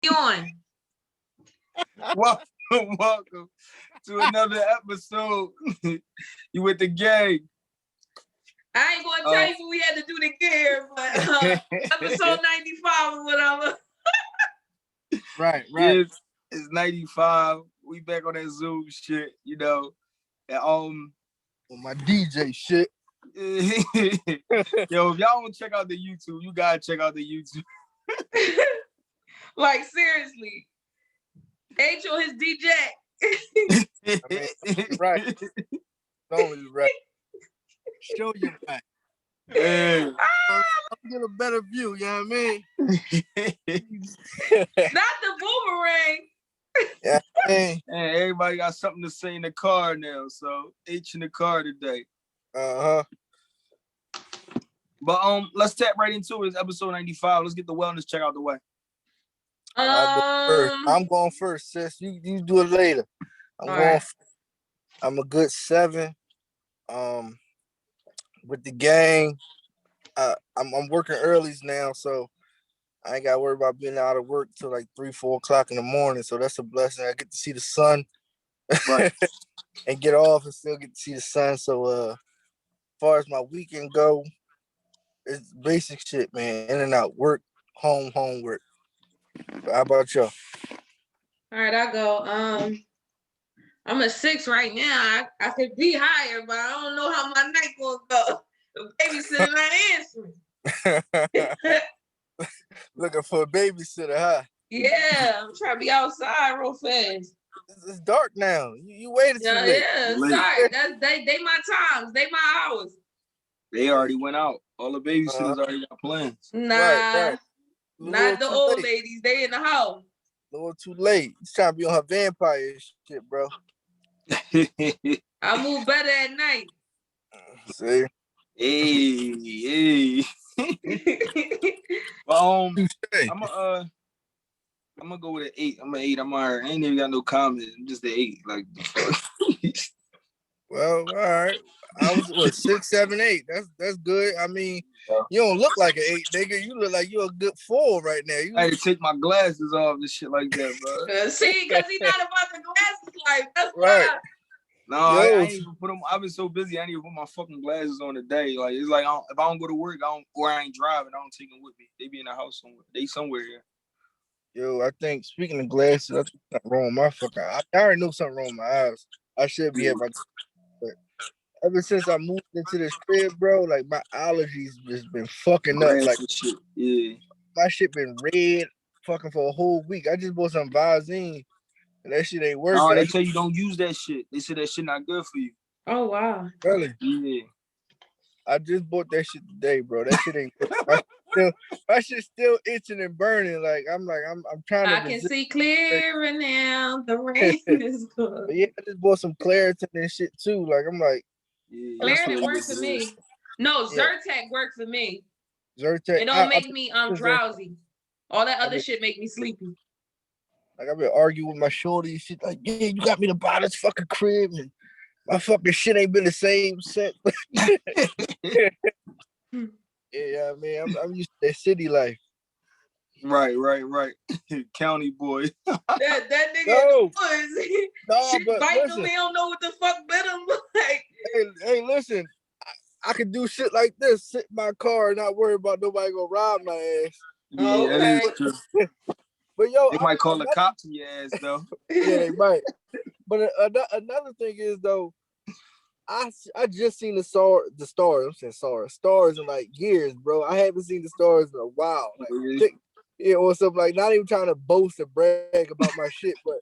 on. Welcome to another episode. You with the gang. I ain't gonna tell you what we had to do to get here, but episode 95 or whatever. Right. It's 95. We back on that Zoom shit, you know. And, on my DJ shit. Yo, if y'all don't check out the YouTube, you gotta check out the YouTube. Like seriously. Angel his DJ. I mean, right. Always right. Show you back. Hey. I'll get a better view, you know what I mean? Not the boomerang. Yeah, hey. Hey, everybody got something to say in the car now, so H in the car today. Uh-huh. But let's tap right into it. It's episode 95. Let's get the wellness check out the way. I'm going first, sis. You do it later. I'm a good 7. With the gang, I'm working earlys now, so I ain't got to worry about being out of work till like 3-4 o'clock in the morning. So that's a blessing. I get to see the sun, right, and get off and still get to see the sun. So as far as my weekend go, it's basic shit, man. In and out, work, home, work. How about y'all? All right, I go. I'm a 6 right now. I could be higher, but I don't know how my night gonna go. The babysitter not answering. Looking for a babysitter, huh? Yeah, I'm trying to be outside real fast. It's dark now. You waited too late. Yeah, it's dark. They my times. They my hours. They already went out. All the babysitters already got plans. Nah, right. Not the old ladies. They in the house. A little too late. It's trying to be on her vampire shit, bro. I move better at night. See? Hey. Well, I'm gonna go with an 8. I'm an 8. I'm alright. I ain't even got no comment. I'm just an 8. Like, well, all right. I was 6, 7, 8. That's good. I mean, you don't look like an 8, nigga. You look like you're a good 4 right now. I had to take my glasses off and shit like that, bro. See, because he's not about the glasses life. That's right. why. No, I ain't even put them. I've been so busy. I didn't even put my fucking glasses on today. Like, it's like if I don't go to work, or I ain't driving, I don't take them with me. They be in the house somewhere. They somewhere here. Yo, I think speaking of glasses, I think something wrong with my fucking. I already know something wrong with my eyes. I should be having. But ever since I moved into this crib, bro, like my allergies just been fucking up. Like shit. Yeah, my shit been red, fucking for a whole week. I just bought some Visine. And that shit ain't working. Oh, they tell you don't use that shit. They say that shit not good for you. Oh, wow. Really? Yeah. I just bought that shit today, bro. That shit ain't good. My shit's still itching and burning. Like, I'm trying to... I can see clearer now. The rain is good. But yeah, I just bought some Claritin and shit, too. Like, I'm like... Yeah, Claritin works for me. No, Zyrtec works for me. Zyrtec. It don't make me drowsy. All that other shit make me sleepy. Like, I've been arguing with my shorty and shit. Like, yeah, you got me to buy this fucking crib, and my fucking shit ain't been the same since. Yeah, I mean, I'm used to that city life. Right. County boy. that nigga in the woods. No, shit but biting listen, him. He don't know what the fuck bit him. Like, hey, listen. I could do shit like this, sit in my car and not worry about nobody gonna rob my ass. Yeah, okay. That is true. But yo, they might call the cops on your ass though. Yeah, they might. But another thing is though, I just seen the stars. I'm saying stars in like years, bro. I haven't seen the stars in a while. Like, or something like. Not even trying to boast and brag about my shit, but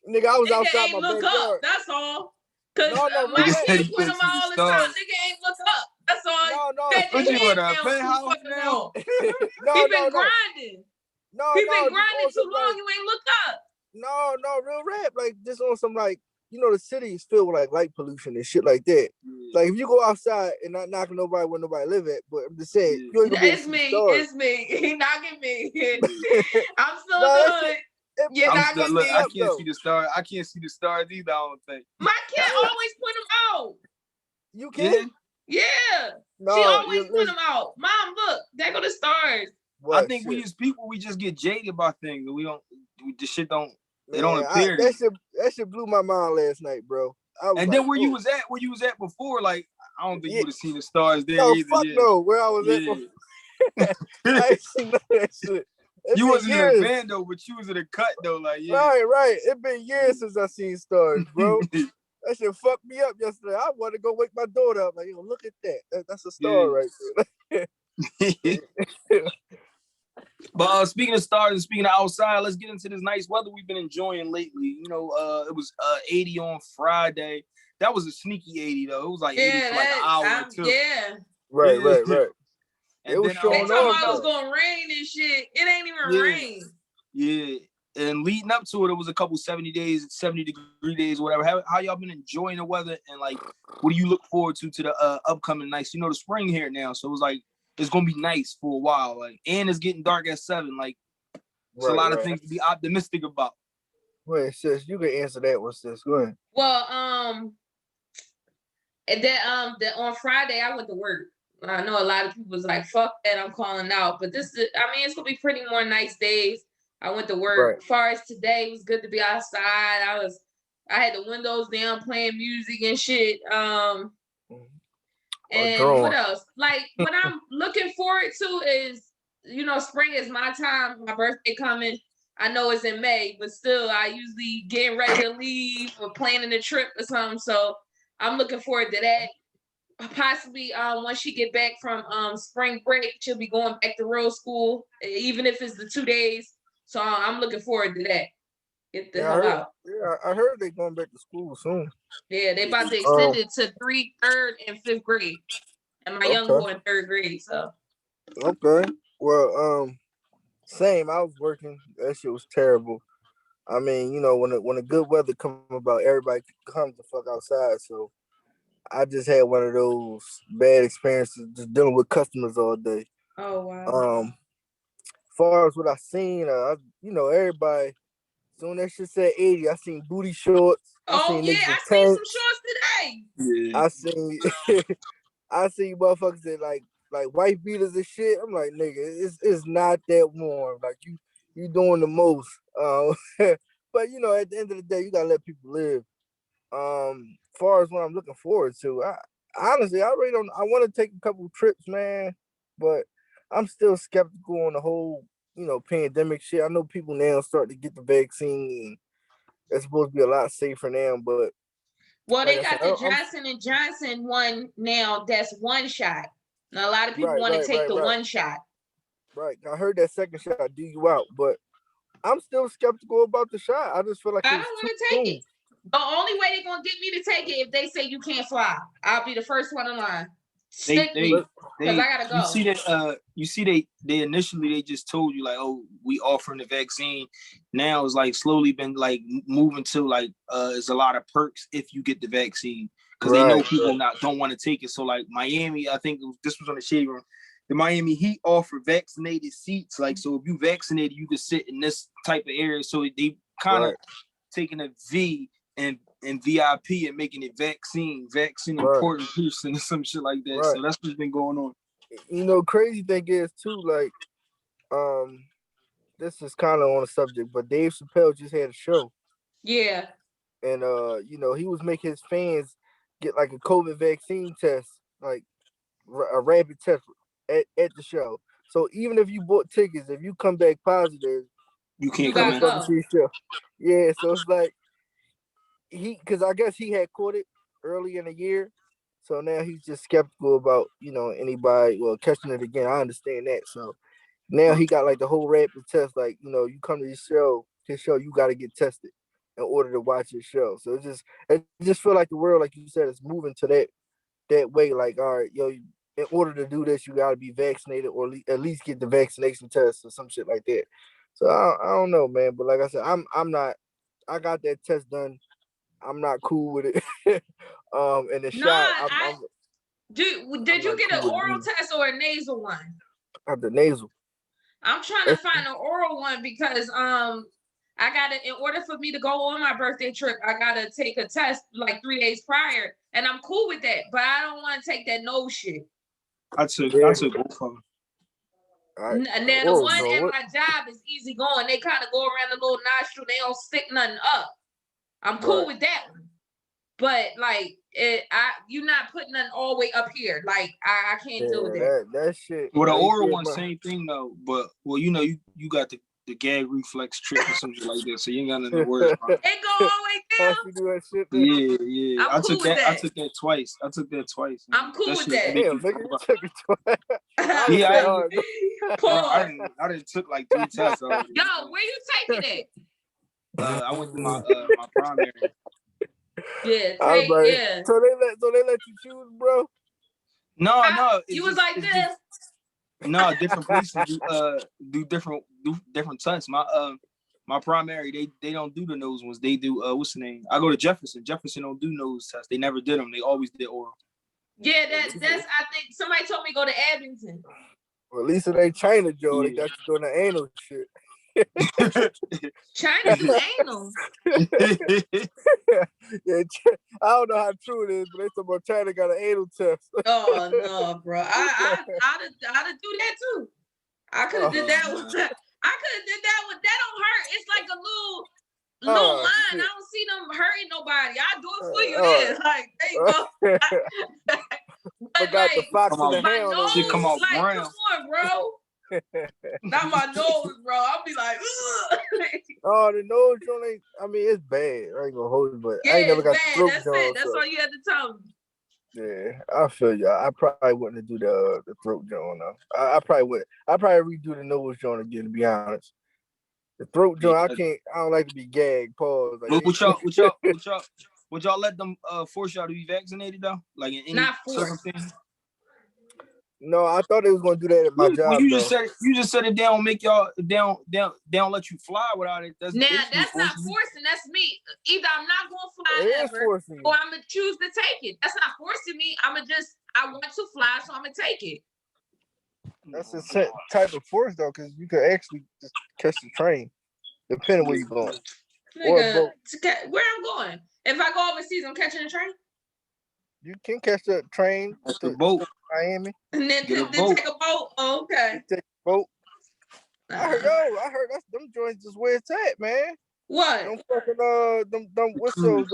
nigga, I was outside my backyard. Up, that's all. Cause no, my kids with them all the time. Nigga ain't look up. That's all. No. Put you in a penthouse now. He been grinding. No, he been grinding too long. You ain't look up. No, real rap. Like just on some like, you know, the city is filled with like light pollution and shit like that. Like if you go outside and not knocking nobody where nobody live at, but I'm just saying, you ain't gonna it's me. He knocking me. I'm still good. You're not gonna look. I can't see the stars. I can't see the stars either. I don't think. My kid always put them out. You can? Yeah. No, she always put them out. Mom, look, there go the stars. I think we as people, we just get jaded by things. The shit don't, man, it don't appear. That shit blew my mind last night, bro. And then where you was at before, like, I don't think you would have seen the stars there either. Fuck no, where I was at before. I ain't seen none of that shit. You wasn't in a van though, but you was in a cut though, like Right. It been years since I seen stars, bro. That shit fucked me up yesterday. I want to go wake my daughter up. Like, yo, look at that. That's a star right there. But speaking of stars and speaking of outside, let's get into this nice weather we've been enjoying lately. You know, it was 80 on Friday. That was a sneaky 80 though. It was like 80 for like an hour or two. Yeah. Right. And it was then, showing they told me it was gonna rain and shit. It ain't even rain. Yeah. And leading up to it, it was a couple 70 degree days, whatever. How y'all been enjoying the weather, and like, what do you look forward to the upcoming nights? You know, the spring here now, so it was like it's gonna be nice for a while. Like, and it's getting dark at 7. Like, it's a lot of things to be optimistic about. Wait, sis, you can answer that one, sis. Go ahead. Well, and then on Friday I went to work. I know a lot of people was like, "Fuck that, I'm calling out." But this is, I mean, it's gonna be pretty more nice days. I went to work. Right. As far as today, it was good to be outside. I had the windows down playing music and shit. And what else? Like, what I'm looking forward to is, you know, spring is my time. My birthday coming. I know it's in May, but still, I usually getting ready to leave or planning a trip or something. So I'm looking forward to that. Possibly once she get back from spring break, she'll be going back to real school, even if it's the 2 days. So I'm looking forward to that. Get the hell out. Yeah, I heard they going back to school soon. Yeah, they about to extend it to 3rd, 3rd, and 5th grade. And my young boy in 3rd grade, so. Okay. Well, same. I was working. That shit was terrible. I mean, you know, when the good weather come about, everybody comes the fuck outside. So I just had one of those bad experiences just dealing with customers all day. Oh wow. Far as what I seen, you know, everybody. Soon that shit said 80, I seen booty shorts. I seen some shorts today. Yeah. I seen motherfuckers that like white beaters and shit. I'm like, nigga, it's not that warm. Like you doing the most. But you know, at the end of the day, you gotta let people live. Far as what I'm looking forward to, I honestly, I really don't. I want to take a couple trips, man, but I'm still skeptical on the whole, you know, pandemic shit. I know people now start to get the vaccine, and it's supposed to be a lot safer now, but well, they got the Johnson & Johnson one now. That's one shot. Now, a lot of people want to take the one shot. Right. I heard that second shot do you out, but I'm still skeptical about the shot. I just feel like I don't want to take it. The only way they're gonna get me to take it if they say you can't fly. I'll be the first one in line. Stick me, because I gotta go. You see that? You see they initially they just told you like, oh, we offering the vaccine. Now it's like slowly been like moving to like there's a lot of perks if you get the vaccine, because they know people don't want to take it. So like Miami, I think this was on the Shade Room. The Miami Heat offer vaccinated seats. Like, so if you vaccinated, you could sit in this type of area. So they kind of taking a V and VIP and making it vaccine important person or some shit like that. So that's what's been going on. You know, crazy thing is too, like, this is kind of on the subject, but Dave Chappelle just had a show. Yeah. And you know, he was making his fans get like a COVID vaccine test, like a rapid test at the show. So even if you bought tickets, if you come back positive, you can't come in. Show. Yeah, so it's like because I guess he had caught it early in the year, so now he's just skeptical about, you know, anybody catching it again. I understand that. So now he got like the whole rapid test, like, you know, you come to his show, you got to get tested in order to watch his show. So it just feel like the world, like you said, is moving to that way. Like, all right, yo, in order to do this, you got to be vaccinated or at least get the vaccination test or some shit like that. So I don't know, man. But like I said, I'm not. I got that test done. I'm not cool with it. And the shot. Did you get an oral test or a nasal one? The nasal. I'm trying to find an oral one because I gotta, in order for me to go on my birthday trip, I gotta take a test like 3 days prior, and I'm cool with that. But I don't want to take that nose shit. I took both of them. Now the one at my job is easy going. They kind of go around the little nostril. They don't stick nothing up. I'm cool with that one. But like you're not putting nothing all the way up here. Like I can't deal with that. That shit. Well, the oral one, same thing though. But you know, you got the gag reflex trick or something like that, so you ain't got nothing to worry about. It go all the way down. You do that shit yeah. I'm cool with that. I took that twice. I'm cool with that. Damn, nigga, you took it twice. I didn't took like 3 tests already. Yo, where you taking it? I went to my primary. Yeah, So they let you choose, bro? No. You was like this. No, different places do different tests. My primary, they don't do the nose ones. They do what's the name? I go to Jefferson. Jefferson don't do nose tests. They never did them. They always did oral. Yeah, that's I think somebody told me go to Abington. Well, at least it ain't China, Joe. They got you doing the anal shit. China do anal. Yeah, I don't know how true it is, but they talking about China got an anal test. Oh no, bro. I'd do that too. I could have did that one. I could have did that one. That don't hurt. It's like a little line. Shit. I don't see them hurting nobody. I'll do it for you then. Like, there you go. But got like, the fox in the my hand nose, she come out like, brown. come on, bro. Not my nose, bro. I'll be like, ugh. Oh, the nose joint ain't, I mean, it's bad. I ain't gonna hold it, but yeah, I ain't never got bad. the throat That's joint. it. That's all you had to tell me. Yeah, I feel you. I probably wouldn't do the throat joint though. I probably would. I probably redo the nose joint again, to be honest. The throat joint, I don't like to be gagged. Pause. Like, Would y'all let them force y'all to be vaccinated though? Like in any circumstance? No, I thought they was gonna do that at my job. You just said it. They don't make y'all. They don't let you fly without it. That's not forcing. That's me. Either I'm not gonna fly ever, or I'm gonna choose to take it. That's not forcing me. I want to fly, so I'm gonna take it. That's a type of force though, because you could actually just catch the train, depending where you're going. Nigga, where I'm going. If I go overseas, I'm catching a train. You can catch the train to boat. Miami. And then take a boat. Oh, okay. Take a boat. I heard them joints is where it's at, man. What? Them fucking them whistles,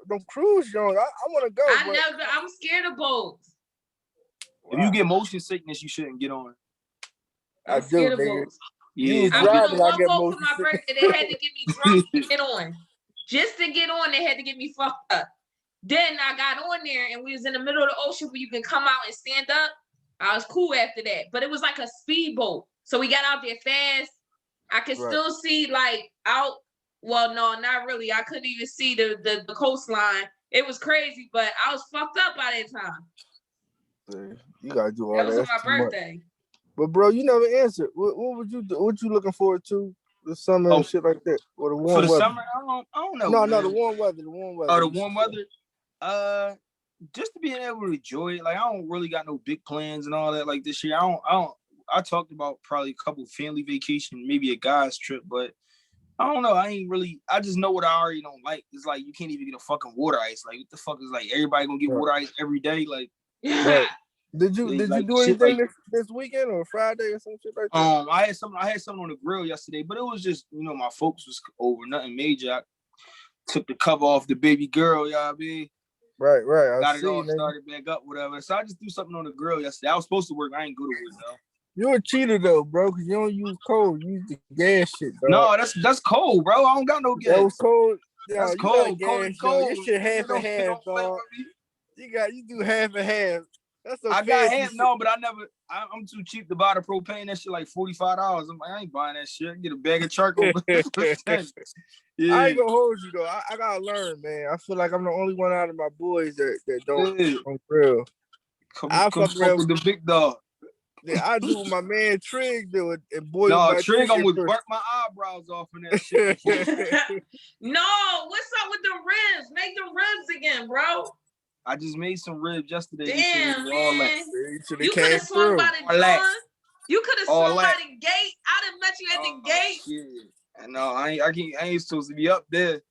them cruise joints. I want to go. I'm scared of boats. If you get motion sickness, you shouldn't get on. I'm scared of boats. Yeah, I went on one boat for my birthday. They had to get me drunk to get on. Just to get on, they had to get me fucked up. Then I got on there and we was in the middle of the ocean where you can come out and stand up. I was cool after that. But it was like a speedboat. So we got out there fast. I could still see like out. Well, no, not really. I couldn't even see the coastline. It was crazy, but I was fucked up by that time. You gotta do all that. That was on my birthday. But bro, you never answered. What would you do? What you looking forward to? The summer and shit like that, or the warm weather? Summer, I don't know. No, the warm weather. The warm weather. Oh, the warm weather. Just to being able to enjoy it. Like I don't really got no big plans and all that. Like this year, I talked about probably a couple family vacation, maybe a guy's trip, but I don't know. I just know what I already don't like. It's like you can't even get a fucking water ice. Like what the fuck is like everybody gonna get water ice every day? Like Did you do anything like, this weekend or Friday or some shit like that? I had something on the grill yesterday, but it was just, my folks was over, nothing major. I took the cover off the baby girl, you know what I mean? Right. Got it all started back up, whatever. So I just threw something on the grill yesterday. I was supposed to work. I ain't go to work though. You're a cheater though, bro, because you don't use coal. You use the gas shit, bro. No, that's cold, bro. I don't got no gas. That was cold. Yeah, that's cold. Cold. Your shit half and half, dog. You do half and half. That's okay. I got half, no, but I'm too cheap to buy the propane. That shit like $45. I'm like, I ain't buying that shit. Get a bag of charcoal. Yeah. I ain't gonna hold you though. I gotta learn, man. I feel like I'm the only one out of my boys that don't grill. I fuck with the big dog. Yeah, I do what my man Trig do it and boy. No, Trig almost burnt my eyebrows off in that shit. No, what's up with the ribs? Make the ribs again, bro. I just made some ribs yesterday. Damn, man. You could have swung by the door. You could have swung by the gate. I done met you at the gate. Shit. No, I ain't supposed to be up there.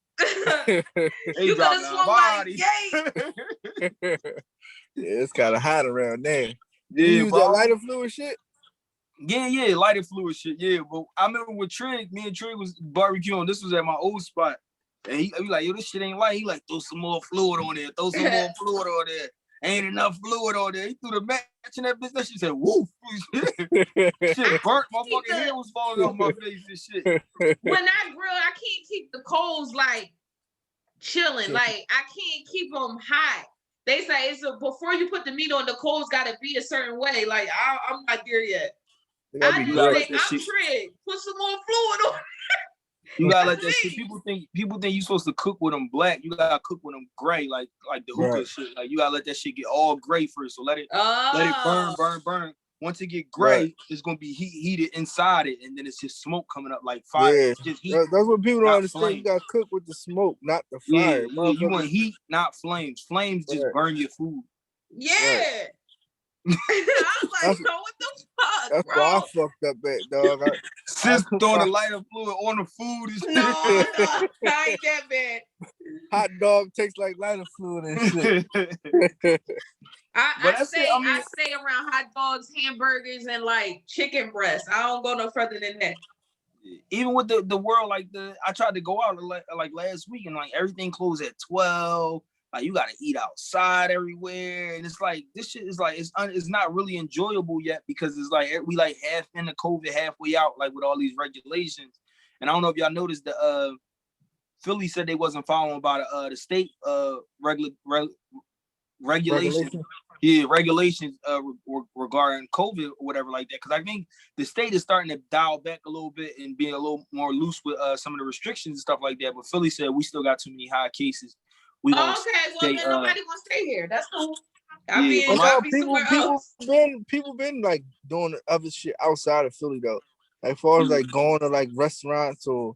You could have swung by the gate. Yeah, it's kind of hot around there. Yeah, you use that lighter fluid shit? Yeah, lighter fluid shit. Yeah, but I remember with Trig, me and Trig was barbecuing. This was at my old spot. And he like, yo, this shit ain't light. He like, throw some more fluid on there. Throw some more fluid on there. Ain't enough fluid on there. He threw the match in that bitch. That shit said, woof. Shit burnt. My fucking hair was falling off my face and shit. When I grill, I can't keep the coals like chilling. Like I can't keep them hot. They say before you put the meat on, the coals gotta be a certain way. Like I'm not there yet. I just say I'm Trig. Put some more fluid on. You gotta let that shit. People think you supposed to cook with them black. You gotta cook with them gray, like the hookah shit. Like you gotta let that shit get all gray first. So let it burn. Once it get gray, it's gonna be heated inside it, and then it's just smoke coming up like fire. Yeah, it's just heat, that's what people don't understand. Flame. You gotta cook with the smoke, not the fire. Yeah, you want heat, not flames. Flames just burn your food. Yeah. Right. I'm like, yo, what the fuck, that's bro? why I fucked up at, dog. Sis throwing the lighter fluid on the food. No, I ain't that bad. Hot dog tastes like lighter fluid and shit. I stay around hot dogs, hamburgers, and like chicken breasts. I don't go no further than that. Even with the world, like I tried to go out like last week, and like everything closed at 12. Like you gotta eat outside everywhere, and it's like this shit is like it's not really enjoyable yet because it's like we like half in the COVID, halfway out, like with all these regulations. And I don't know if y'all noticed the Philly said they wasn't following by the state regulations. Yeah, regulations regarding COVID or whatever like that. Because I think the state is starting to dial back a little bit and being a little more loose with some of the restrictions and stuff like that. But Philly said we still got too many high cases. Okay, well then nobody gonna stay here. That's cool. People been like doing other shit outside of Philly though. Like far as like going to like restaurants or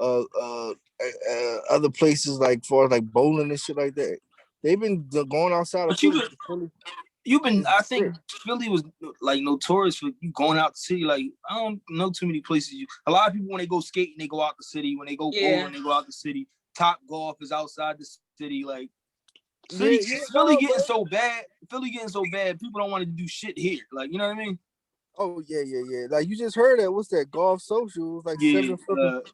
other places like far as like bowling and shit like that. They've been going outside of Philly. I think Philly was like notorious for you going out the city. Like I don't know too many places. A lot of people when they go skating, they go out the city. When they go bowling, they go out the city. Top golf is outside the city. Like Philly getting so bad. Philly getting so bad. People don't want to do shit here. Like you know what I mean? Oh yeah. Like you just heard that. What's that? Golf Social? Like seven people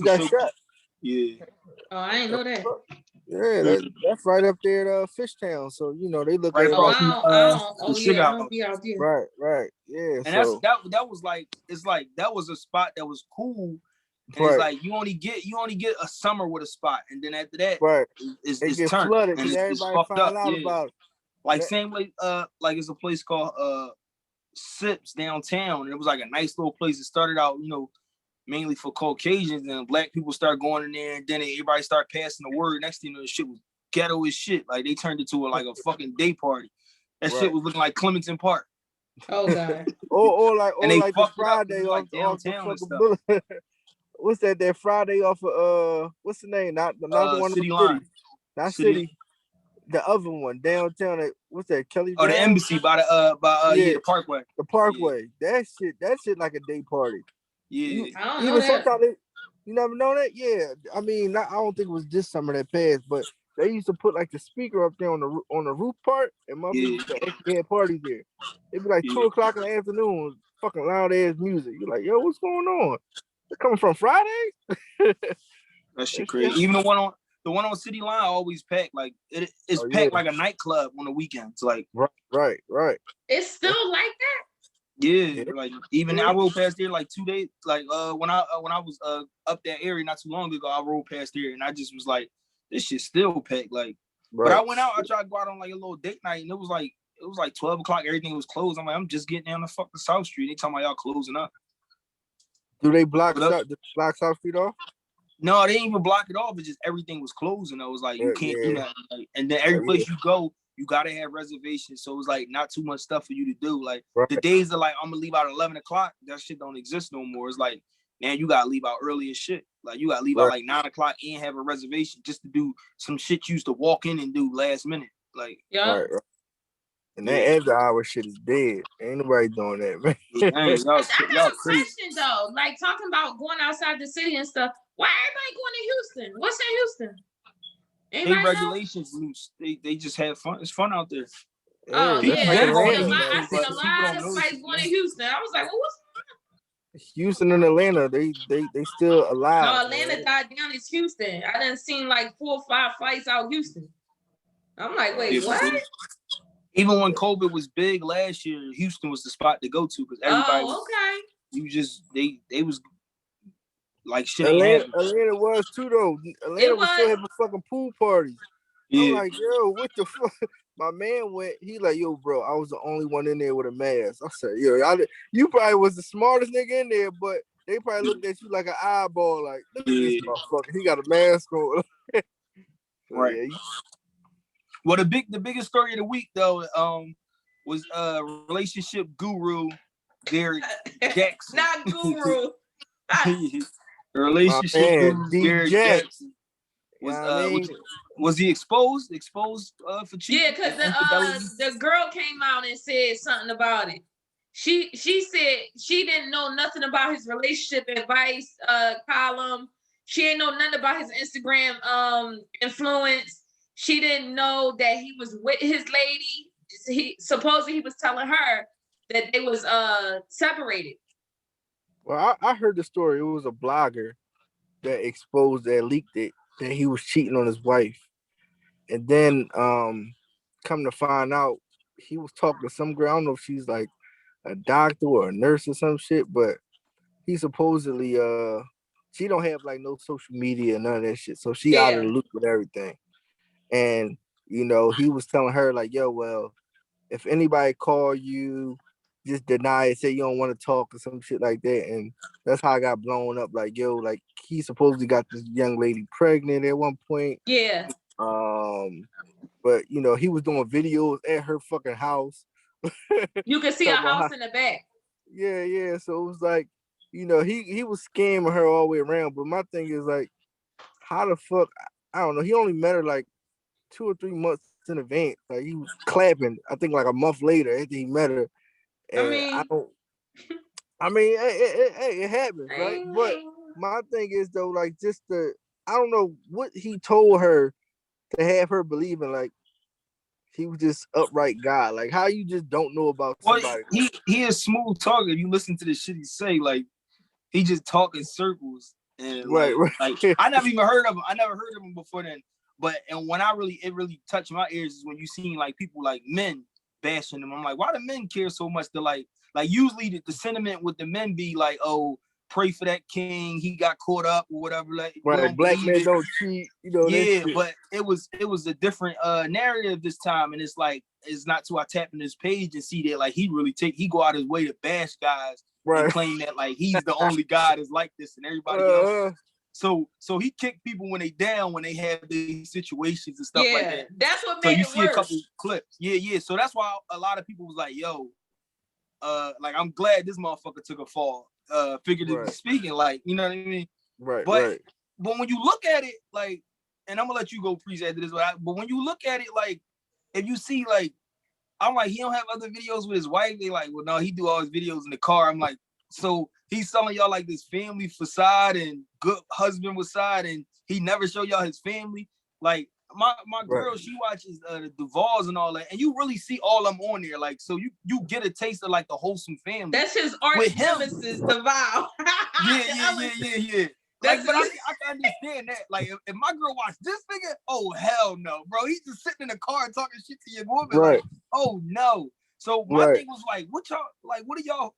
got shot. Yeah. Oh, I ain't know that. Yeah, that's right up there at Fishtown. So you know they look right at across Right. Yeah. And that was like it's like that was a spot that was cool. And it's like you only get a summer with a spot, and then after that, it's turned flooded and it's fucked up. About it. Like same way, like it's a place called Sips downtown, and it was like a nice little place. It started out, you know, mainly for Caucasians, and black people start going in there, and then everybody start passing the word. Next thing you know, the shit was ghetto as shit. Like they turned it to like a fucking day party. That shit was looking like Clementon Park. Oh god. or like the Friday off downtown off the fucking what's that Friday off of what's the name? Not the one City Line. City. Not City. The other one downtown. What's that? Kelly. Oh, the embassy by the Parkway. The Parkway. Yeah. That shit like a day party. Yeah. I don't know that. Sometimes you never know that. Yeah. I mean, I don't think it was this summer that passed, but they used to put like the speaker up there on the roof part, and motherfuckers had parties there. It'd be like 2:00 in the afternoon, fucking loud ass music. You're like, yo, what's going on? They're coming from Friday? That shit crazy. Even the one on City Line always packed. Like it's packed like a nightclub on the weekends. Like right. It's still like that. Yeah, like even I rode past there like 2 days. Like when I was up that area not too long ago, I rode past there and I just was like, this shit still packed. Like, but I went out. I tried to go out on like a little date night, and it was like 12:00. Everything was closed. I'm like, I'm just getting down the fucking South Street. They talking about y'all closing up. Do they block South Street off? No, they didn't even block it off. It's just everything was closed, and I was like, you can't do that. Like, and then every place you go, you gotta have reservations. So it's like not too much stuff for you to do. Like the days are like I'm gonna leave out at 11:00. That shit don't exist no more. It's like, man, you gotta leave out early as shit. Like you gotta leave out like 9:00 and have a reservation just to do some shit you used to walk in and do last minute. Like Right. And that after hour shit is dead. Ain't nobody doing that, man. I got a question though. Like talking about going outside the city and stuff. Why everybody going to Houston? What's in Houston? They regulations loose. They just have fun. It's fun out there. Oh yeah, I seen a lot of fights going to Houston. I was like, well, what's Houston and Atlanta, they still alive. No, Atlanta man. died down. It's Houston. I done seen like 4 or 5 fights out Houston. I'm like, wait, Yeah, what? Even when COVID was big last year, Houston was the spot to go to because everybody was. Okay. You just they was like shit ain't happening. Atlanta was too though. Atlanta was still having fucking pool parties. Yeah. I'm like, yo, what the fuck? My man went. He like, yo, bro, I was the only one in there with a mask. I said, yo, you probably was the smartest nigga in there, but they probably looked at you like an eyeball. Like, look at this motherfucker. He got a mask on. Right. Yeah, well, the biggest story of the week though, was relationship guru DERRICK JAXN. Not guru. Relationship guru DERRICK JAXN was was he exposed for cheating? Yeah, because the girl came out and said something about it. She said she didn't know nothing about his relationship advice column. She didn't know nothing about his Instagram influence. She didn't know that he was with his lady. He supposedly he was telling her that they was separated. Well, I heard the story. It was a blogger that exposed that leaked it, that he was cheating on his wife. And then come to find out, he was talking to some girl. I don't know if she's like a doctor or a nurse or some shit, but he supposedly she don't have like no social media, none of that shit. So she out of the loop with everything. And you know, he was telling her like, yo, well, if anybody call you, just deny it, say you don't want to talk or some shit like that. And that's how I got blown up. Like, yo, like he supposedly got this young lady pregnant at one point. Yeah. But you know, he was doing videos at her fucking house. You can see a house in the back. Yeah. So it was like, you know, he was scamming her all the way around. But my thing is like, how the fuck? I don't know. He only met her like 2 or 3 months in advance. Like he was clapping, I think like a month later after he met her. And I mean, it happens, right? But my thing is though, like I don't know what he told her to have her believing like he was just upright guy. Like how you just don't know about somebody. Well, he is smooth talker. You listen to the shit he say, like he just talk in circles. And right. Like I never even heard of him. I never heard of him before then. But and when it really touched my ears is when you seen like people like men bashing him. I'm like, why do men care so much to like usually the sentiment with the men be like, oh, pray for that king, he got caught up or whatever. Like right, black men don't cheat, you know. Yeah, but it was a different narrative this time, and it's like it's not till I tap in his page and see that like he go out his way to bash guys and claim that like he's the only guy that's like this and everybody else. So he kicked people when they down, when they have these situations and stuff like that. That's what made it worse. So you see a couple clips. Yeah. So that's why a lot of people was like, yo, like I'm glad this motherfucker took a fall. Figuratively speaking, like, you know what I mean? Right. But when you look at it, like, and I'm gonna let you go preach after this, but when you look at it, like, if you see, like, I'm like, he don't have other videos with his wife. They like, well, no, he do all his videos in the car. I'm like, so he's selling y'all like this family facade and good husband facade, and he never show y'all his family. Like my girl, she watches the Duvals and all that, and you really see all them on there. Like, so you get a taste of like the wholesome family. That's his arch nemesis, Duval. Yeah. Like, but I can understand that. Like, if my girl watched this nigga, oh hell no, bro. He's just sitting in the car and talking shit to your woman. Right. Like, oh no. So my thing was like, what are y'all?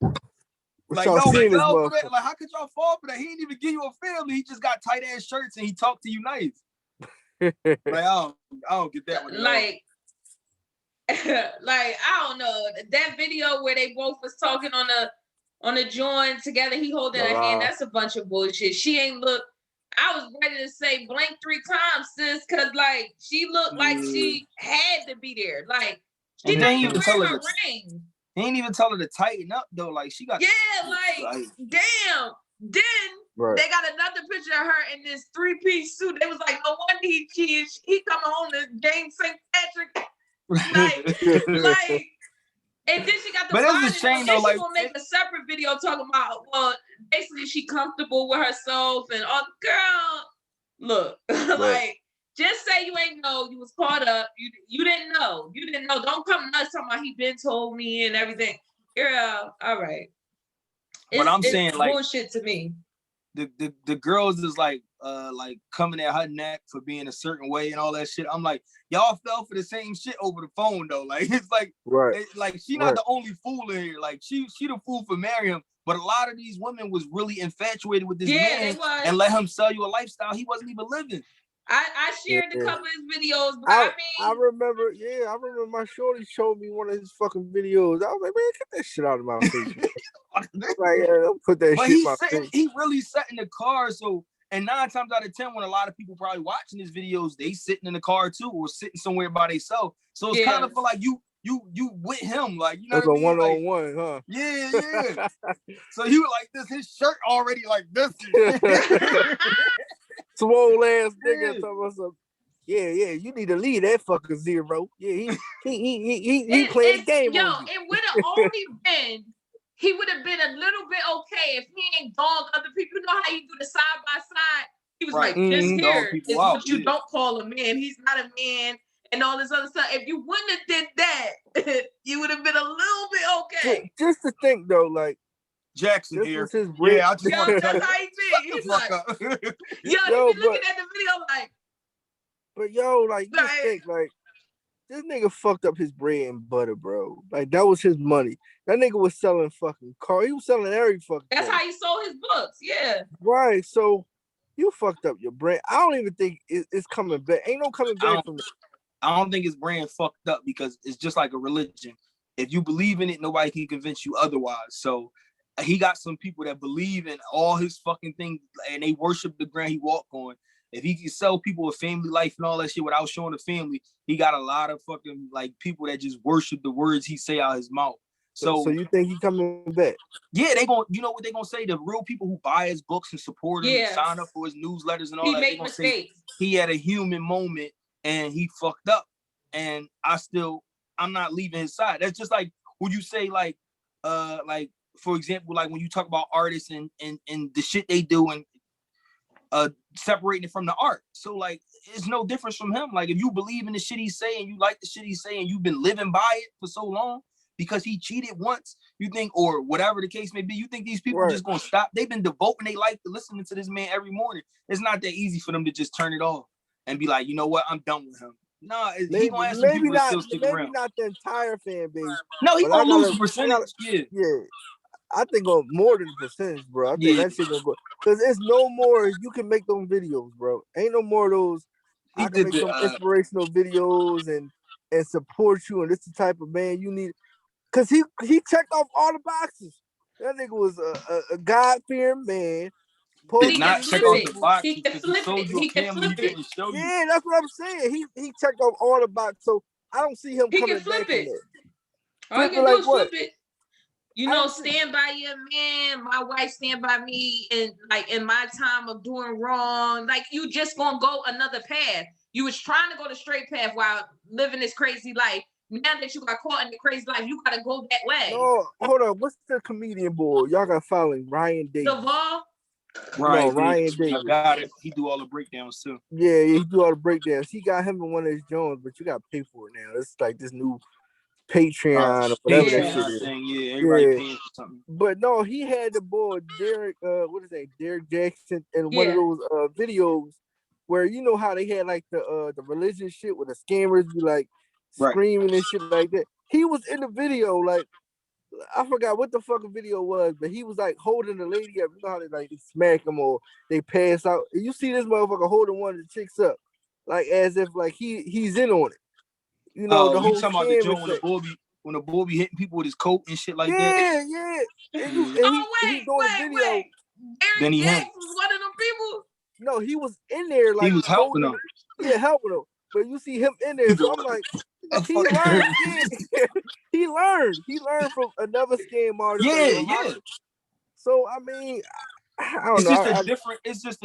Like, y'all y'all seeing this fell for that? Like, how could y'all fall for that? He didn't even give you a family. He just got tight ass shirts and he talked to you nice. Like, I don't get that one. Like I don't know. That video where they both was talking on the joint together, he holding her hand, that's a bunch of bullshit. She ain't look. I was ready to say blank 3 times, sis, because like she looked like she had to be there. Like she didn't even wear her ring. He ain't even tell her to tighten up though. Like she got like damn. Then they got another picture of her in this 3-piece suit. They was like, no wonder he cheated. He coming home to game St. Patrick. Like, and then she got the. But it's a shame though. Like, she gonna make a separate video talking about, well, basically she comfortable with herself and all. Girl, look, like, just say you ain't know, you was caught up. You didn't know. You didn't know. Don't come nuts talking about he been told me and everything. Girl, all right. But I'm saying it's like bullshit to me. The girls is like coming at her neck for being a certain way and all that shit. I'm like, y'all fell for the same shit over the phone though. Like it's like like she not the only fool in here. Like she the fool for marrying him. But a lot of these women was really infatuated with this man and let him sell you a lifestyle he wasn't even living. I shared a couple of his videos, but I remember my shorty showed me one of his fucking videos. I was like, man, get that shit out of my face. Like, don't put that shit in my face. He really sat in the car. So, and 9 times out of 10, when a lot of people probably watching his videos, they sitting in the car too, or sitting somewhere by themselves. So it's kind of feel like you with him, like, you know what I mean? One-on-one, huh? Yeah. So he was like this, his shirt already like this. Swole ass nigga talking about some. Yeah, you need to leave that fucker zero. Yeah, he playing the game. Yo, it would have only been, he would have been a little bit okay if he ain't dog other people. You know how you do the side by side? He was like, this here is what you don't call a man. He's not a man and all this other stuff. If you wouldn't have did that, you would have been a little bit okay. Just to think though, like, JAXN here. Yeah, I just that's how he be. He's like, he be looking at the video like. But yo, like, just think, like, this nigga fucked up his bread and butter, bro. Like, that was his money. That nigga was selling fucking cars. He was selling every fucking That's how he sold his books, yeah. Right, so you fucked up your brand. I don't even think it's coming back. Ain't no coming back from it. I don't think his brand fucked up because it's just like a religion. If you believe in it, nobody can convince you otherwise. So he got some people that believe in all his fucking things and they worship the ground he walked on. If he can sell people a family life and all that shit without showing the family, he got a lot of fucking like people that just worship the words he say out his mouth. So you think he coming back? Yeah, they gonna, you know what they gonna say? The real people who buy his books and support him and sign up for his newsletters and all that, they gonna say he had a human moment and he fucked up. And I'm not leaving his side. That's just like when you say like for example, like when you talk about artists and the shit they do and separating it from the art. So like it's no difference from him. Like if you believe in the shit he's saying, you like the shit he's saying, you've been living by it for so long because he cheated once, you think, or whatever the case may be, you think these people are just gonna stop? They've been devoting their life to listening to this man every morning. It's not that easy for them to just turn it off and be like, you know what, I'm done with him. No, he gonna have some people that still stick around. Maybe not the entire fan base. No, he gonna lose a percentage. Yeah. I think more than the percentage, bro. I think that shit gonna go because there's no more. You can make them videos, bro. Ain't no more of those. I can make some inspirational videos and support you, and this the type of man you need. Cause he checked off all the boxes. That nigga was a God-fearing man. Did not check off the box. He can flip it. Yeah, that's what I'm saying. He checked off all the boxes, so I don't see him coming back in there. All you can do is flip it. You know, stand by your man. My wife stand by me, and like in my time of doing wrong, like you just gonna go another path. You was trying to go the straight path while living this crazy life. Now that you got caught in the crazy life, you gotta go that way. No, hold on. What's the comedian boy? Y'all got following Ryan Davis. Duvall? Ryan Davis. I got it. He do all the breakdowns too. Yeah, he do all the breakdowns. He got him in one of his Jones, but you gotta pay for it now. It's like this new Patreon or whatever that shit is. Yeah, everybody paying for something. But no, he had the boy Derrick, what is that? Derrick JAXN in one of those videos where you know how they had like the religion shit where the scammers be like screaming and shit like that. He was in the video, like I forgot what the fucking video was, but he was like holding the lady up. You know how they like they smack him or they pass out. And you see this motherfucker holding one of the chicks up, like as if like he's in on it. You know, the whole talking about the joint when the boy be hitting people with his coat and shit like that. Yeah. And he doing a video. Wait. Then he was one of them people. No, he was in there like he was helping them. Yeah, helping them. But you see him in there, so I'm like, he learned. He learned from another scam artist. Yeah. So I mean, I don't know. It's just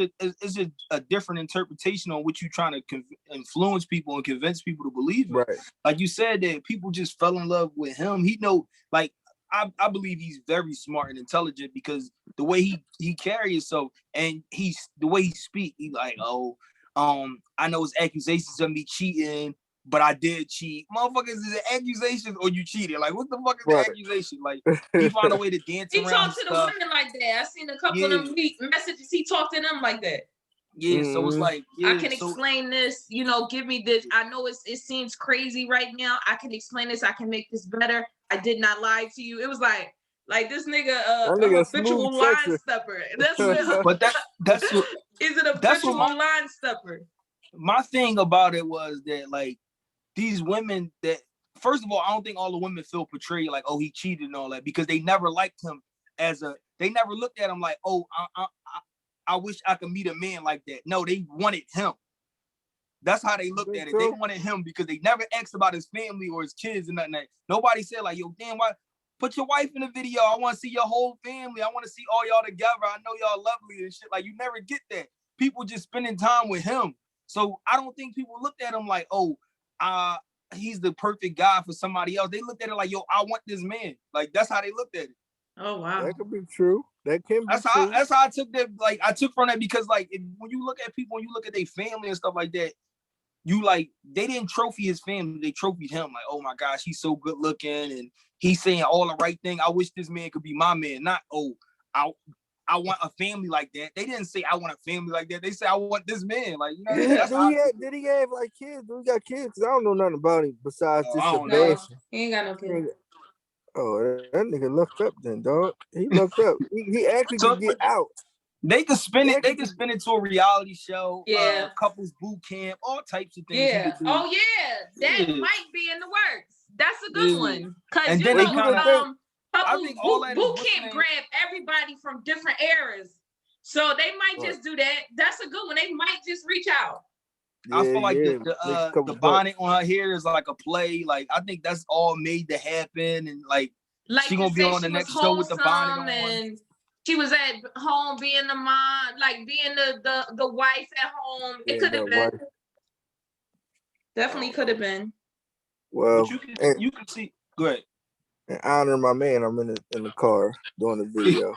a different interpretation on what you're trying to influence people and convince people to believe in. Right. Like you said, that people just fell in love with him. He know, like I believe he's very smart and intelligent because the way he carries himself and the way he speak, he like, I know his accusations of me cheating, but I did cheat. Motherfuckers, is it accusations or you cheated? Like, what the fuck is the accusation? Like, he found a way to dance he around talked to stuff. the women like that. I seen a couple of them messages. He talked to them like that. Yeah, so it's like, I can explain this, you know, give me this. I know it seems crazy right now. I can explain this. I can make this better. I did not lie to you. It was like this nigga, a habitual line stepper. That's what, but that's what, is it a habitual line stepper? My thing about it was that, like, these women that, first of all, I don't think all the women feel portrayed like, oh, he cheated and all that, because they never liked him they never looked at him like, oh, I wish I could meet a man like that. No, they wanted him. That's how they looked at it. They wanted him because they never asked about his family or his kids and nothing. Nobody said like, yo, damn, why put your wife in the video? I want to see your whole family. I want to see all y'all together. I know y'all lovely and shit. Like, you never get that. People just spending time with him. So I don't think people looked at him like, oh, he's the perfect guy for somebody else. They looked at it like, yo, I want this man. Like, that's how they looked at it. Oh wow, that could be true. That can be that's true. That's how I took that. Like, I took from that because, like, when you look at people, when you look at their family and stuff like that, you like, they didn't trophy his family, they trophied him. Like, oh my gosh, he's so good looking and he's saying all the right thing. I wish this man could be my man. Not, oh, I want a family like that. They didn't say I want a family like that. They say I want this man. Like, you know, did he have like kids? Do he got kids? I don't know nothing about him besides this Sebastian. He ain't got no kids. Oh, that nigga looked up then, dog. He looked up. He actually could get out. They could spin it. They could spin it to a reality show. Yeah. Couples boot camp, all types of things. Yeah. Oh yeah, that might be in the works. That's a good one. Cause you know, couples boot camp grab everybody from different eras, so they might just do that. That's a good one. They might just reach out. I feel like the bonnet on her hair is like a play. Like, I think that's all made to happen, and like she gonna be on the next show with the bonnet on. And she was at home being the mom, like being the wife at home. It could have been. Definitely could have been. Well, you can see. Go ahead. And honor my man, I'm in the car doing the video.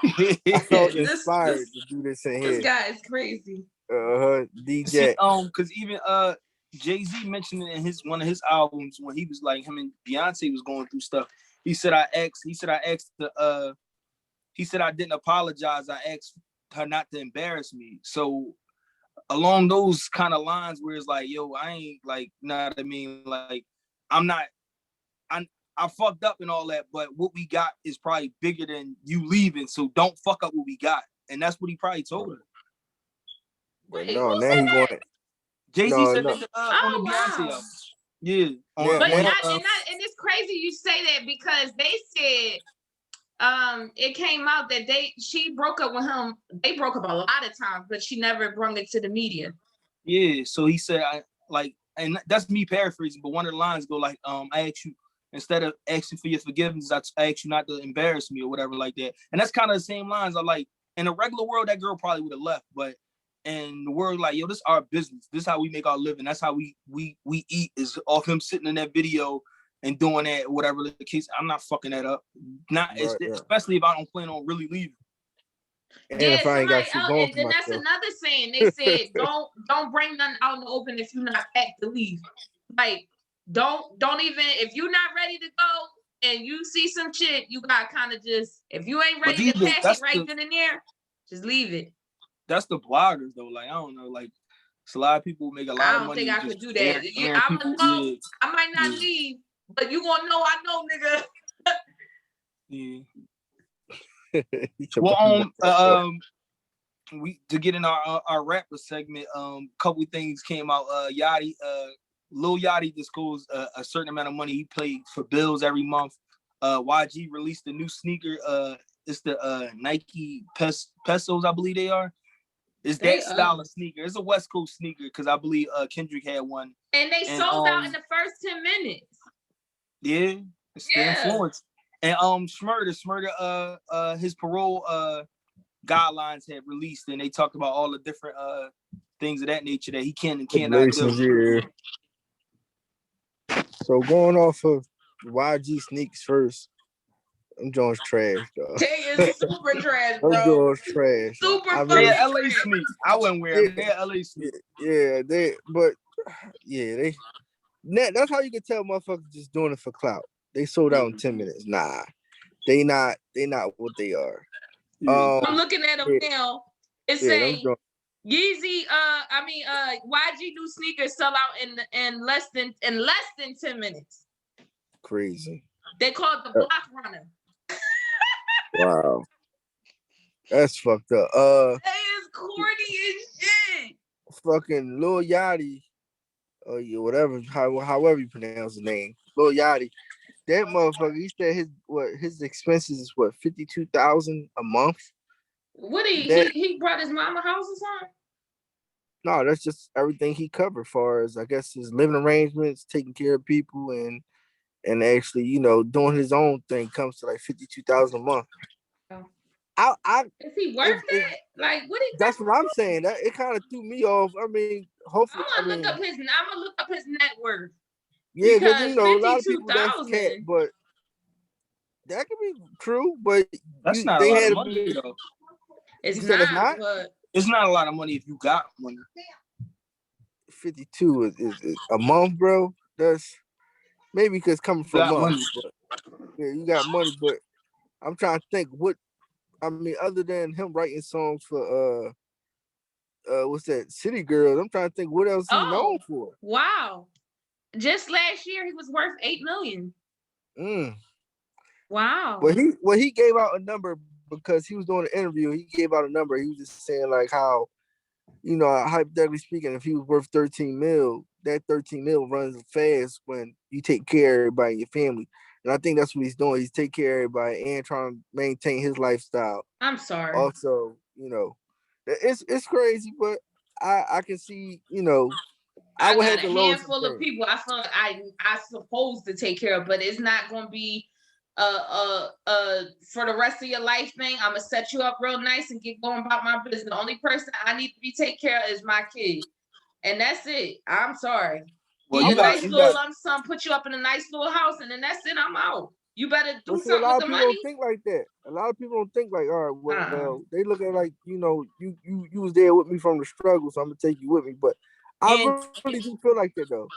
I felt inspired to do this in here. This guy is crazy. DJ. Because even Jay-Z mentioned it in one of his albums when he was like, him and Beyonce was going through stuff. He said I didn't apologize. I asked her not to embarrass me. So along those kind of lines where it's like, yo, I ain't like, know what I mean? Like, I fucked up and all that, but what we got is probably bigger than you leaving. So don't fuck up what we got. And that's what he probably told her. But no, now he's going. Jay-Z said that on the Beyonce album. Yeah. And it's crazy you say that because they said it came out that she broke up with him. They broke up a lot of times, but she never brought it to the media. Yeah. So he said, and that's me paraphrasing, but one of the lines go like, I asked you, instead of asking for your forgiveness, I asked you not to embarrass me or whatever like that. And that's kind of the same lines. I like, in a regular world, that girl probably would have left, but in the world, like, yo, this is our business. This is how we make our living. That's how we eat, is off him sitting in that video and doing that, whatever the case. I'm not fucking that up. Especially if I don't plan on really leaving. And if I ain't got shit going and then that's another saying. They said, don't bring nothing out in the open if you're not packed to leave. Like, don't even, if you're not ready to go and you see some shit, you got kind of just, if you ain't ready to pack it right then and there, just leave it. That's the bloggers though. Like, I don't know, like, it's a lot of people who make a lot of money. I don't think I could do that. I'm gonna know. I might not leave, but you gonna know I know, nigga. Yeah. Well, we to get in our rapper segment, couple things came out. Lil Yachty disclosed a certain amount of money he paid for bills every month. YG released a new sneaker. It's the Nike Pesos, I believe they are. It's that style of sneaker. It's a West Coast sneaker because I believe Kendrick had one. And they sold out in the first 10 minutes. Yeah, it's the influence. And SHMURDER, his parole guidelines had released, and they talked about all the different things of that nature that he can and cannot do. Yeah. So going off of YG sneaks first, them joints trash, dog. They is super trash, bro. Them joints trash. Super they're LA sneaks. I wouldn't wear them. They're LA sneaks. Yeah, they That's how you can tell motherfuckers just doing it for clout. They sold out in 10 minutes. Nah, they not what they are. I'm looking at them yeah, now. It yeah, say Yeezy, YG new sneakers sell out in less than 10 minutes. crazy. They call it the block runner. Wow. That's fucked up. That is corny as shit. Fucking Lil Yachty, yeah, whatever, however you pronounce his name, Lil Yachty. That motherfucker, he said his expenses is what, 52,000 a month. What he brought his mama house or something? No, that's just everything he covered, far as I guess his living arrangements, taking care of people, and actually, you know, doing his own thing comes to like 52,000 a month. Oh. Is he worth that? Like, what? That's what I'm saying. That it kind of threw me off. I mean, hopefully, I'm gonna look up his net worth. Yeah, because you know, a lot of 52,000. people that's cat, but that could be true. But that's not a lot of money though. It's not. But it's not a lot of money if you got money. 52 is a month, bro. That's maybe because coming from money. But yeah, you got money, but I'm trying to think what. I mean, other than him writing songs for what's that, City Girls, I'm trying to think what else he's known for. Wow. Just last year he was worth $8 million. Wow. Well, he gave out a number because he was doing an interview. He gave out a number. He was just saying like how, you know, hypothetically speaking, if he was worth 13 mil, that 13 mil runs fast when you take care of everybody in your family. And I think that's what he's doing. He's taking care of everybody and trying to maintain his lifestyle. I'm sorry. Also, you know, it's crazy, but I can see, you know, I would have a handful of people I feel like I supposed to take care of, but it's not gonna be for the rest of your life thing. I'm gonna set you up real nice and get going about my business. The only person I need to be taken care of is my kid, and that's it. I'm sorry. Well, you got a nice little lump sum, put you up in a nice little house, and then that's it. I'm out. You better do something with the money. A lot of people don't think like that. A lot of people don't think like, all right, well, they look at like, you know, you was there with me from the struggle, so I'm gonna take you with me. But I really do feel like that though.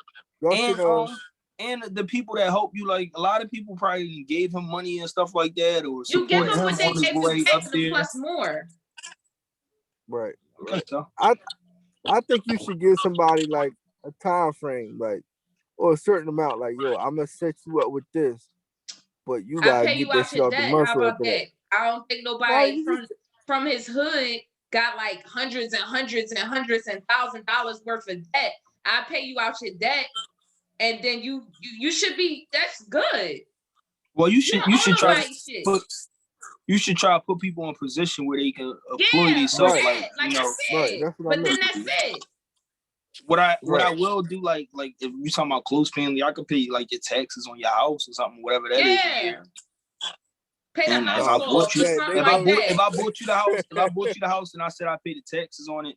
And the people that help you, like a lot of people probably gave him money and stuff like that, or you give him what they gave you back plus more. Right. I think you should give somebody like a time frame, like, or a certain amount, like, yo, I'm gonna set you up with this, but you gotta get that shit off the month. How about that? I don't think nobody from his hood got like hundreds and $1,000s worth of debt. I pay you out your debt, and then you should be. That's good. Well, you should try to put people in a position where they can employ themselves, like you know. But then that's it. What I will do, like if you talking about close family, I could pay like your taxes on your house or something, whatever that is. Pay the house off. If I bought you the house and I said I pay the taxes on it,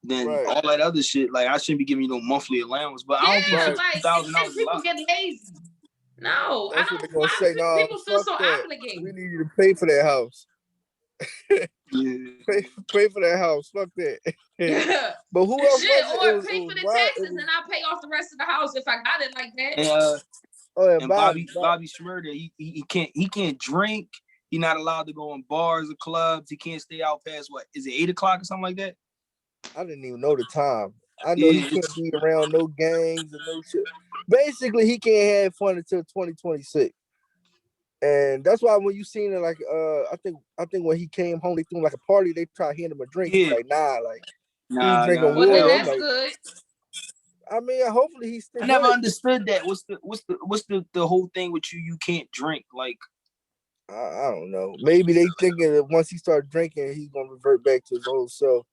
then all that other shit, like I shouldn't be giving you no monthly allowance. But I don't think $50,000 people get lazy. No, that's what they're gonna say. No, people feel so obligated. We need you to pay for that house. pay for that house. Fuck that. But who else? Or pay for the taxes and I'll pay off the rest of the house if I got it like that. And Bobby SHMURDER, he can't drink. He's not allowed to go in bars or clubs. He can't stay out past what is it 8 o'clock or something like that? I didn't even know the time. I know he can't be around no gangs and no shit. Basically, he can't have fun until 2026. And that's why when you seen it, like I think when he came home, they threw him like a party. They tried to hand him a drink. He's like, he's drinking water. Well, that's good. I mean, hopefully he's still. I never understood that. What's the whole thing with you? You can't drink. Like, I don't know. Maybe they thinking that once he starts drinking, he's gonna revert back to his old self.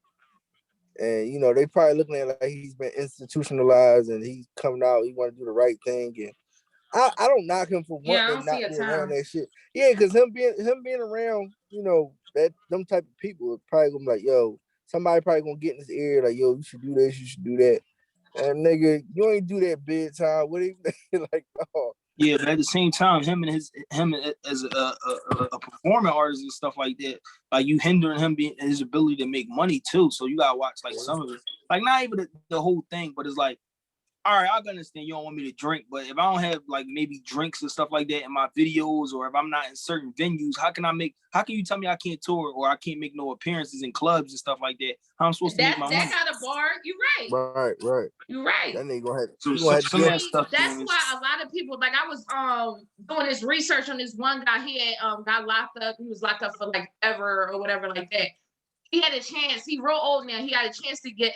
And you know, they probably looking at it like he's been institutionalized and he's coming out. He want to do the right thing, and I don't knock him for wanting not being around that shit. Yeah, because him being around, you know, them type of people probably gonna be like, yo, somebody probably gonna get in his ear like, yo, you should do this, you should do that. And nigga, you ain't do that bedtime. What he like? Oh. Yeah, but at the same time, him as a performing artist and stuff like that, like you hindering him his ability to make money too. So you gotta watch like some of it, like not even the whole thing, but it's like all right, I can understand you don't want me to drink, but if I don't have like maybe drinks and stuff like that in my videos, or if I'm not in certain venues, how can you tell me I can't tour or I can't make no appearances in clubs and stuff like that? How I'm supposed to make my money? That kind of bar, you're right. Right. You're right. That nigga gonna have some of that stuff. That's why a lot of people, like I was doing this research on this one guy. He had got locked up. He was locked up for like ever or whatever like that. He had a chance. He real old now. He had a chance to get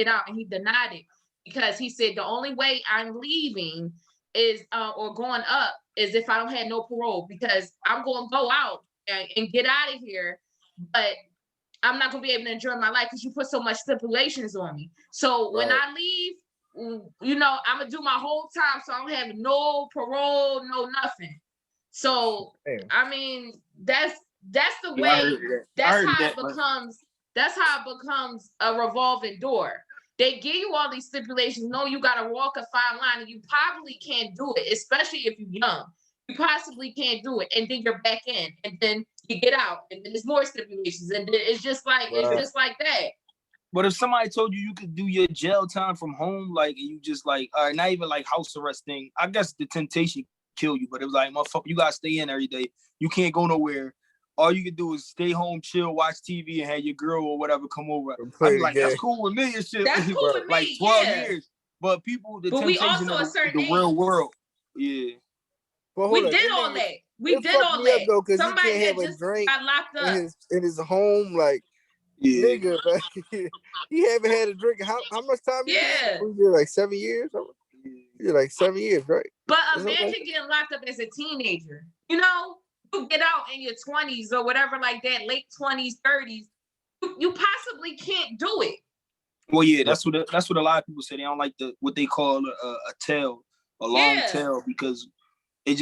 out, and he denied it because he said the only way I'm leaving is or going up is if I don't have no parole, because I'm going to go out and get out of here, but I'm not going to be able to enjoy my life because you put so much stipulations on me. So when I leave, you know, I'm going to do my whole time, so I don't have no parole, no nothing. So I mean, that's the way. That's how it becomes a revolving door. They give you all these stipulations. No, you got to walk a fine line, and you probably can't do it, especially if you're young. You possibly can't do it, and then you're back in, and then you get out, and then there's more stipulations, and it's just like that. But if somebody told you could do your jail time from home, like, and you just like, not even like house arrest thing, I guess the temptation kill you. But it was like, motherfucker, you gotta stay in every day. You can't go nowhere. All you can do is stay home, chill, watch TV, and have your girl or whatever come over. I'd be like, that's cool with me and shit. That's cool with me, like 12 years. But people, the temptation of the real world. Yeah. We did all that. We did all that. Though, somebody that just drink got locked up in his home, like, nigga, he haven't had a drink. How much time? Yeah. He did like 7 years. He did like 7 years, right? But imagine getting locked up as a teenager. You know, you get out in your 20s or whatever like that, late 20s, 30s. You possibly can't do it. Well, yeah, that's what a lot of people say. They don't like what they call a tail, a long tail, because it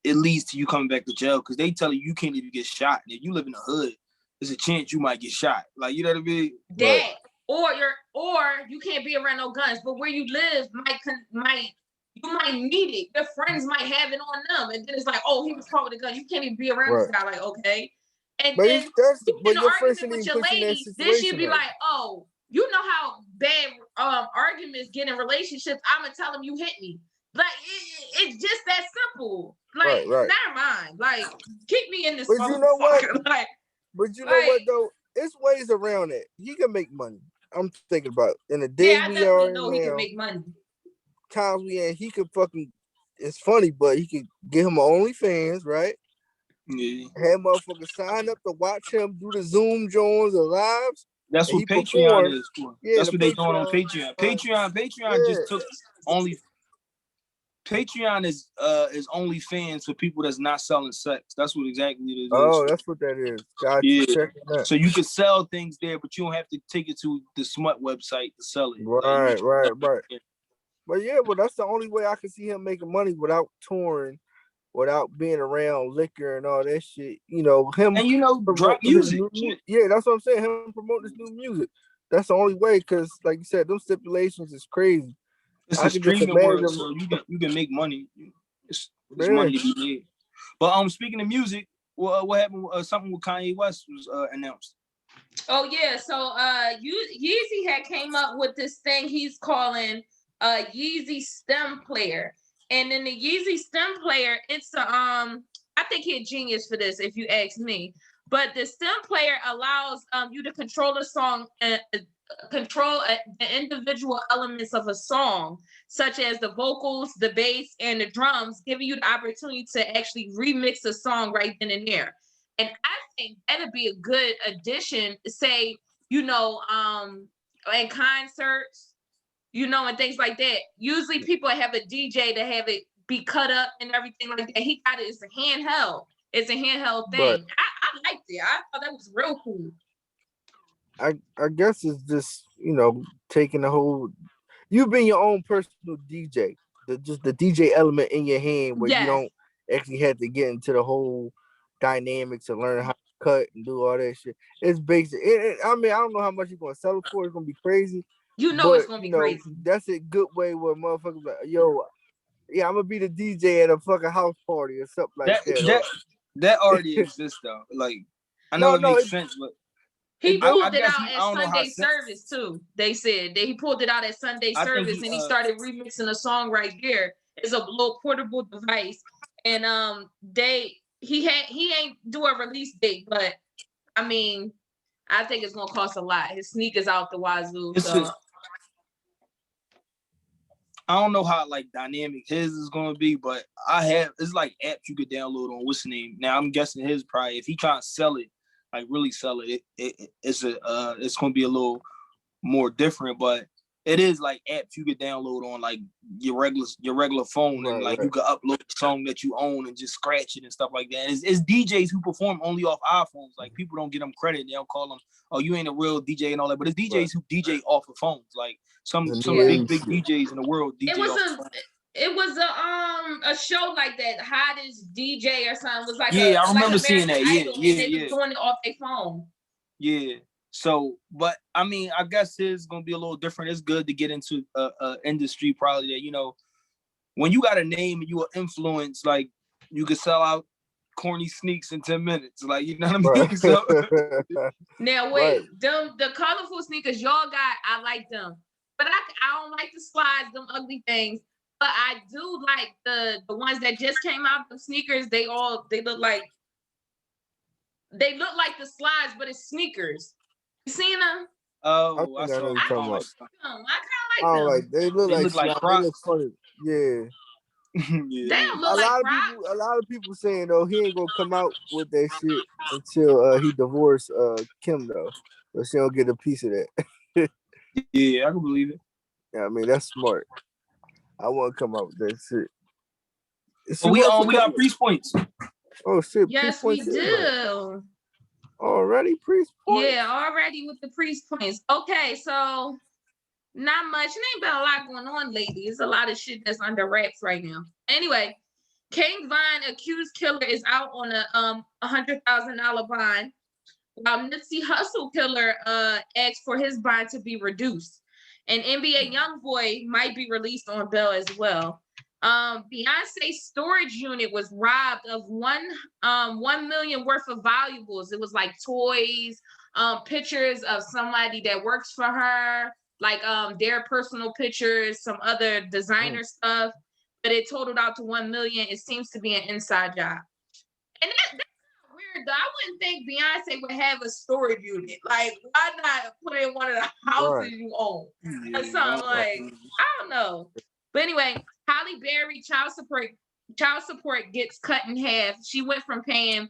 leads to you coming back to jail, because they tell you can't even get shot. And if you live in the hood, there's a chance you might get shot. Like, you know what I mean? That, or you can't be around no guns, but where you live you might need it. Your friends might have it on them, and then it's like, oh, he was caught with a gun. You can't even be around this guy. Like, okay. And but then you get an your argument with your lady, then she'd be like, oh, you know how bad arguments get in relationships. I'm gonna tell him you hit me. Like, it's just that simple. Like, never mind. Like, keep me in this. But you know what? But you know what though? It's ways around it. He can make money. I'm thinking about in the day I definitely know he can make money. Times we in, he could fucking. It's funny, but he could get him an OnlyFans, right? Yeah. Have motherfuckers sign up to watch him do the Zoom joins or lives. That's what Patreon is for. Yeah, that's what they doing on Patreon. Patreon just took only. Patreon is OnlyFans for people that's not selling sex. That's what exactly it is. Oh, that's what that is. Yeah. So you can sell things there, but you don't have to take it to the smut website to sell it. Right. But yeah, that's the only way I can see him making money without touring, without being around liquor and all that shit. You know, him and drop music. Yeah, that's what I'm saying. Him promote this new music. That's the only way, because like you said, those stipulations is crazy. It's a streaming world, so you can make money. It's money to be made. But speaking of music, what happened? Something with Kanye West was announced. Oh yeah, so Yeezy had came up with this thing he's calling a YEEZY stem player, and in the YEEZY stem player, it's I think he's a genius for this, if you ask me. But the stem player allows you to control a song and control the individual elements of a song, such as the vocals, the bass, and the drums, giving you the opportunity to actually remix a song right then and there. And I think that'd be a good addition, say, you know, in concerts, you know, and things like that. Usually people have a DJ to have it be cut up and everything like that. He got it. It's a handheld. It's a handheld thing. But I liked it. I thought that was real cool. I guess it's just, you know, taking the whole, you being your own personal DJ, just the DJ element in your hand, where you don't actually have to get into the whole dynamics and learn how to cut and do all that shit. It's basic. I mean, I don't know how much you're gonna sell it for. It's gonna be crazy. You know, it's gonna be crazy. That's a good way where motherfuckers like, yo, yeah, I'm gonna be the DJ at a fucking house party or something like that. That already exists though. Like, I know it makes sense, but He pulled it guess out at Sunday service too. They said that he pulled it out at Sunday service and he started remixing a song right there. It's a little portable device, and he ain't do a release date, but I mean, I think it's gonna cost a lot. His sneakers out the wazoo. So. I don't know how like dynamic his is gonna be, but it's like apps you could download on what's the name. Now I'm guessing his probably if he trying to sell it, like really sell it, it's gonna be a little more different, but it is like apps you could download on like your regular phone, and like you could upload a song that you own and just scratch it and stuff like that. It's DJs who perform only off iPhones. Like people don't get them credit. They don't call them, oh, you ain't a real DJ and all that. But it's DJs who DJ off of phones. Like some big DJs in the world DJ It was a show like that, hottest DJ or something. It was like I remember seeing that. They was doing it off their phone. Yeah. So, but I mean, I guess it's gonna be a little different. It's good to get into a industry probably that, you know, when you got a name and you are influenced, like you could sell out corny sneaks in 10 minutes. Like, you know what I mean? Right. So, now wait, the colorful sneakers y'all got, I like them. But I don't like the slides, them ugly things. But I do like the ones that just came out, the sneakers, they look like the slides, but it's sneakers. You seen them? oh, I kind of like them. They look like Crocs. They look funny. Yeah. Yeah. They don't look like Crocs. A lot of people saying though he ain't gonna come out with that shit until he divorced Kim though, but she don't get a piece of that. Yeah, I can believe it. Yeah, I mean that's smart. I want to come out with that shit. So we got priest points. Oh shit! Yes, we do. Already priest points? Yeah, already with the priest points. Okay, so not much. There ain't been a lot going on lately. It's a lot of shit that's under wraps right now. Anyway, King Von accused killer is out on a $100,000 bond, while Nipsey Hussle killer asked for his bond to be reduced. And NBA YoungBoy might be released on bail as well. Beyonce's storage unit was robbed of $1 million worth of valuables. It was like toys, pictures of somebody that works for her, like their personal pictures, some other designer stuff. But it totaled out to $1 million. It seems to be an inside job. And that's weird though. I wouldn't think Beyonce would have a storage unit. Like, why not put it in one of the houses you own? Or something like, I don't know. But anyway, Halle Berry child support gets cut in half. She went from paying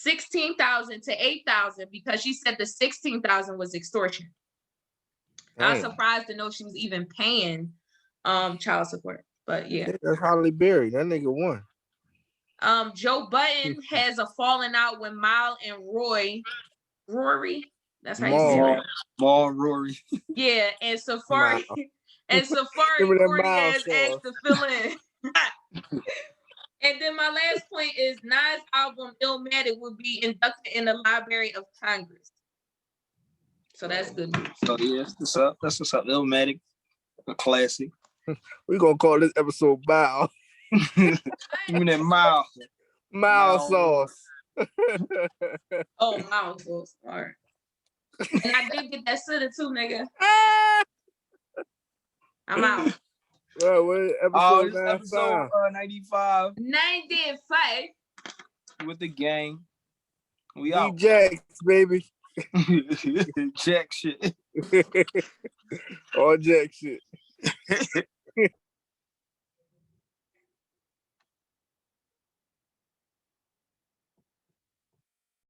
$16,000 to $8,000 because she said the $16,000 was extortion. I was surprised to know she was even paying child support. But yeah, that's Halle Berry. That nigga won. Joe Budden has a falling out with Mal and Rory. That's how you say it. Mal Rory. Yeah, and Safari. And Safari Cordy has asked to fill in. And then my last point is Nas' album Illmatic will be inducted in the Library of Congress. So that's good news. So yeah, that's what's up. Illmatic, a classic. We're gonna call this episode Bow. You mean that mild sauce. Oh, mild sauce. All right. And I did get that soda too, nigga. I'm out. Well, what episode 95. 95. With the gang. We out. Jax, baby. Jack shit. All Jack shit.